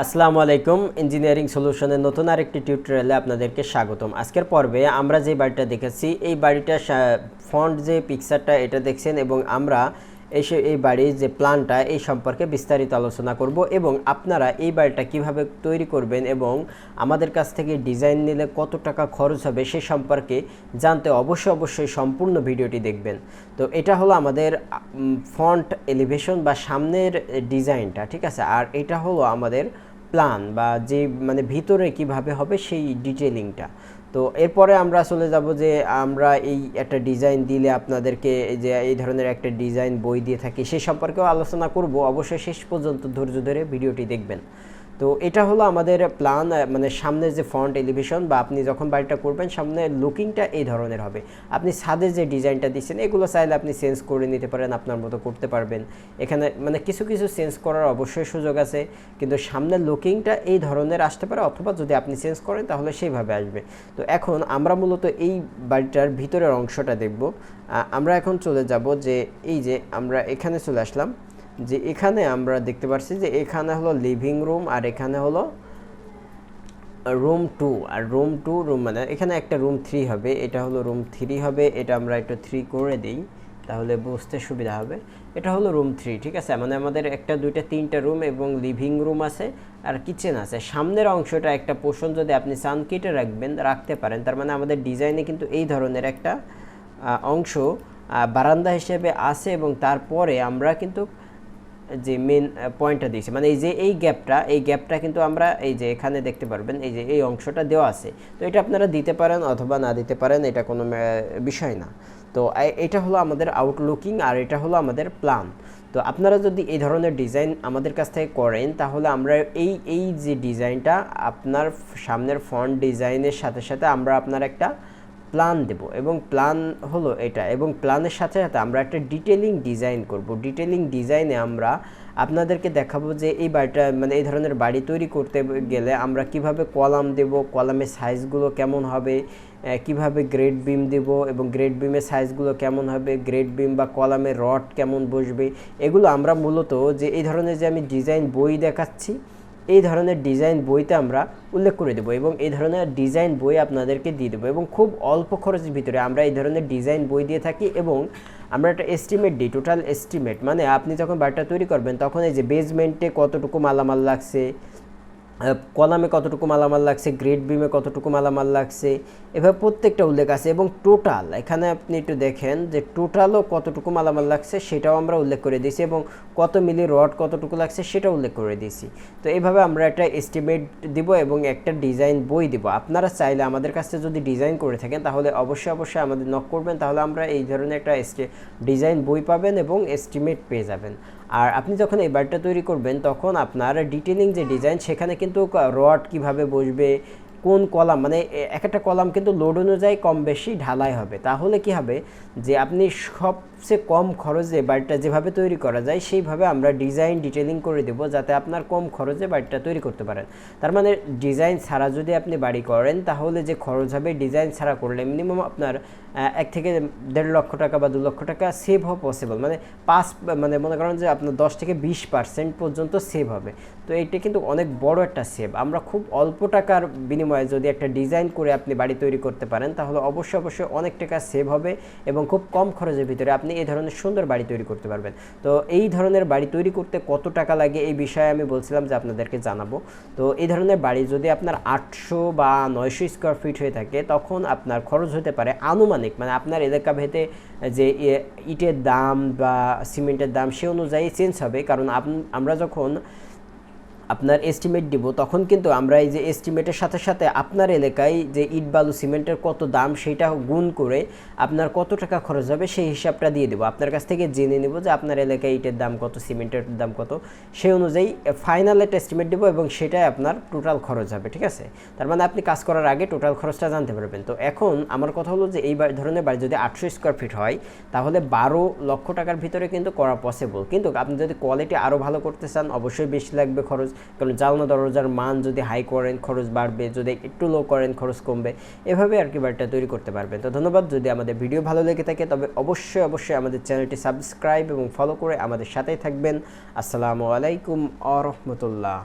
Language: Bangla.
আসসালামু আলাইকুম ইঞ্জিনিয়ারিং সলিউশনের নতুন আরেকটি টিউটোরিয়ালে আপনাদেরকে স্বাগতম। আজকের পর্বে আমরা যে বাড়িটা দেখেছি এই বাড়িটার ফন্ট যে পিকচারটা এটা দেখছেন এবং আমরা এই বাড়ির যে প্ল্যানটা এই সম্পর্কে বিস্তারিত আলোচনা করব এবং আপনারা এই বাড়িটা কিভাবে তৈরি করবেন এবং আমাদের কাছ থেকে ডিজাইন নিলে কত টাকা খরচ হবে সে সম্পর্কে জানতে অবশ্যই সম্পূর্ণ ভিডিওটি দেখবেন। তো এটা হলো আমাদের ফন্ট এলিভেশন বা সামনের ডিজাইনটা, ঠিক আছে। আর এটা হলো আমাদের প্ল্যান বা যে মানে ভিতরে কিভাবে হবে সেই ডিটেইলিংটা। তো এরপরে আমরা চলে যাব যে আমরা এই একটা ডিজাইন দিলে আপনাদেরকে যে এই ধরনের একটা ডিজাইন বই দিয়ে থাকি সে সম্পর্কেও আলোচনা করব। অবশ্যই শেষ পর্যন্ত ধৈর্য ধরে ভিডিওটি দেখবেন। তো এটা হলো আমাদের প্ল্যান, মানে সামনে যে ফ্রন্ট এলিভেশন বা আপনি যখন বাড়িটা করবেন সামনে লুকিংটা এই ধরনের হবে। আপনি ছাদে যে ডিজাইনটা দিচ্ছেন এগুলো চাইলে আপনি চেঞ্জ করে নিতে পারেন, আপনার মতো করতে পারবেন। এখানে মানে কিছু চেঞ্জ করার অবশ্যই সুযোগ আছে, কিন্তু সামনের লুকিংটা এই ধরনের আসতে পারে, অথবা যদি আপনি চেঞ্জ করেন তাহলে সেইভাবে আসবে। তো এখন আমরা মূলত এই বাড়িটার ভিতরের অংশটা দেখব। আমরা এখন চলে যাব যে এই যে আমরা এখানে চলে আসলাম, যে এখানে আমরা দেখতে পাচ্ছি যে এখানে হলো লিভিং রুম আর এখানে হলো রুম 2 আর রুম মানে এখানে একটা রুম 3 হবে, এটা হলো রুম 3 হবে। এটা আমরা একটু 3 করে দিই তাহলে বুঝতে সুবিধা হবে। এটা হলো রুম 3, ঠিক আছে। মানে আমাদের একটা দুইটা তিনটা রুম এবং লিভিং রুম আছে আর কিচেন আছে। সামনের অংশটা একটা পোর্শন যদি আপনি চান কেটে রাখতে পারেন, তার মানে আমাদের ডিজাইনে কিন্তু এই ধরনের একটা অংশ বারান্দা হিসেবে আছে এবং তারপরে আমরা কিন্তু যে মেন পয়েন্টটা দিয়েছি মানে এই যে এই গ্যাপটা কিন্তু আমরা এই যে এখানে দেখতে পারবেন এই যে এই অংশটা দেওয়া আছে। তো এটা আপনারা দিতে পারেন অথবা না দিতে পারেন, এটা কোনো বিষয় না। তো এটা হলো আমাদের আউটলুকিং আর এটা হলো আমাদের প্ল্যান। তো আপনারা যদি এই ধরনের ডিজাইন আমাদের কাছ থেকে করেন তাহলে আমরা এই যে ডিজাইনটা আপনার সামনের ফন্ট ডিজাইনের সাথে সাথে আমরা আপনার একটা প্ল্যান দেব এবং প্ল্যান হলো এটা, এবং প্ল্যানের সাথে সাথে আমরা একটা ডিটেইলিং ডিজাইন করব। ডিটেইলিং ডিজাইনে আমরা আপনাদেরকে দেখাবো যে এই বাড়িটা মানে এই ধরনের বাড়ি তৈরি করতে গেলে আমরা কিভাবে কলাম দেব, কলামের সাইজগুলো কেমন হবে, কিভাবে গ্রেড বিম দেব এবং গ্রেড বিমের সাইজগুলো কেমন হবে, গ্রেড বিম বা কলামের রড কেমন বসবে, এগুলো আমরা মূলত যে এই ধরনের যে আমি ডিজাইন বই দেখাচ্ছি এই ধরনের ডিজাইন বইতে আমরা উল্লেখ করে দেবো এবং এই ধরনের ডিজাইন বই আপনাদেরকে দিয়ে দেবো এবং খুব অল্প খরচের ভিতরে আমরা এই ধরনের ডিজাইন বই দিয়ে থাকি এবং আমরা একটা এস্টিমেট দিই, টোটাল এস্টিমেট। মানে আপনি যখন বাড়িটা তৈরি করবেন তখন এই যে বেসমেন্টে কতটুকু মালামাল লাগছে, কলামে কতটুকু মালামাল লাগছে, গ্রেড বিমে কতটুকু মালামাল লাগছে, এভাবে প্রত্যেকটা উল্লেখ আছে এবং টোটাল এখানে আপনি একটু দেখেন যে টোটালও কতটুকু মালামাল লাগছে সেটাও আমরা উল্লেখ করে দিয়েছি এবং কত মিলি রড কতটুকু লাগছে সেটাও উল্লেখ করে দিয়েছি। তো এইভাবে আমরা একটা এস্টিমেট দিব এবং একটা ডিজাইন বই দিব। আপনারা চাইলে আমাদের কাছে যদি ডিজাইন করে থাকেন তাহলে অবশ্যই আমাদের নক করবেন, তাহলে আমরা এই ধরনের একটা ডিজাইন বই পাবেন এবং এস্টিমেট পেয়ে যাবেন। আর আপনি যখন এই বাড়িটা তৈরি করবেন তখন আপনার ডিটেইলিং যে ডিজাইন সেখানে কিন্তু রড কিভাবে বসবে, কোন কলাম মানে একটা কলাম কিন্তু লোড অনুযায়ী কম বেশি ঢালাই হবে। তাহলে কি হবে যে আপনি সবচেয়ে কম খরচে বাড়িটা যেভাবে তৈরি করা যায় সেইভাবে আমরা ডিজাইন ডিটেইলিং করে দেব যাতে আপনার কম খরচে বাড়িটা তৈরি করতে পারেন। তার মানে ডিজাইন ছাড়া যদি আপনি বাড়ি করেন তাহলে যে খরচ হবে ডিজাইন ছাড়া করলে মিনিমাম আপনার 1 থেকে 1.5 লক্ষ টাকা বা 2 লক্ষ টাকা সেভ হওয়া পসিবল। মানে মানে মনে করেন যে আপনার 10 থেকে 20% পর্যন্ত সেভ হবে। তো এইটা কিন্তু অনেক বড় একটা সেভ। আমরা খুব অল্প টাকার বিনিময়ে যদি একটা ডিজাইন করে আপনি বাড়ি তৈরি করতে পারেন তাহলে অবশ্যই অনেক টাকা সেভ হবে এবং খুব কম খরচের ভিতরে আপনি এই ধরনের সুন্দর বাড়ি তৈরি করতে পারবেন। তো এই ধরনের বাড়ি তৈরি করতে কত টাকা লাগে এই বিষয়ে আমি বলছিলাম যে আপনাদেরকে জানাবো। তো এই ধরনের বাড়ি যদি আপনার 800 বা 900 স্কোয়ার ফিট হয়ে থাকে তখন আপনার খরচ হতে পারে আনুমানিক, মানে আপনার এলাকা ভেদে যে ইটের দাম বা সিমেন্টের দাম সে অনুযায়ী চেঞ্জ হবে। কারণ আমরা যখন আপনার এস্টিমেট দিব তখন কিন্তু আমরা এই যে এস্টিমেটের সাথে সাথে আপনার এলাকায় যে ইট বালু সিমেন্টের কত দাম সেটা গুণ করে আপনার কত টাকা খরচ হবে সেই হিসাবটা দিয়ে দেবো। আপনার কাছ থেকে জেনে নেব যে আপনার এলাকায় ইটের দাম কত, সিমেন্টের দাম কত, সেই অনুযায়ী ফাইনাল একটা এস্টিমেট দেবো এবং সেটাই আপনার টোটাল খরচ হবে, ঠিক আছে। তার মানে আপনি কাজ করার আগে টোটাল খরচটা জানতে পারবেন। তো এখন আমার কথা হলো যে এই ধরনের বাড়ি যদি 800 স্কোয়ার ফিট হয় তাহলে 12 লক্ষ টাকার ভিতরে কিন্তু করা পসিবল। কিন্তু আপনি যদি কোয়ালিটি আরও ভালো করতে চান অবশ্যই বেশি লাগবে খরচ, কারণ জানলা দরজার মান যদি হাই করেন খরচ বাড়বে, যদি একটু লো করেন খরচ কমবে, এভাবে আর কি বাড়িটা তৈরি করতে পারবেন। তো ধন্যবাদ। যদি আমাদের ভিডিও ভালো লেগে থাকে তবে অবশ্যই আমাদের চ্যানেলটি সাবস্ক্রাইব এবং ফলো করে আমাদের সাথেই থাকবেন। আসসালামু আলাইকুম ওয়া রাহমাতুল্লাহ।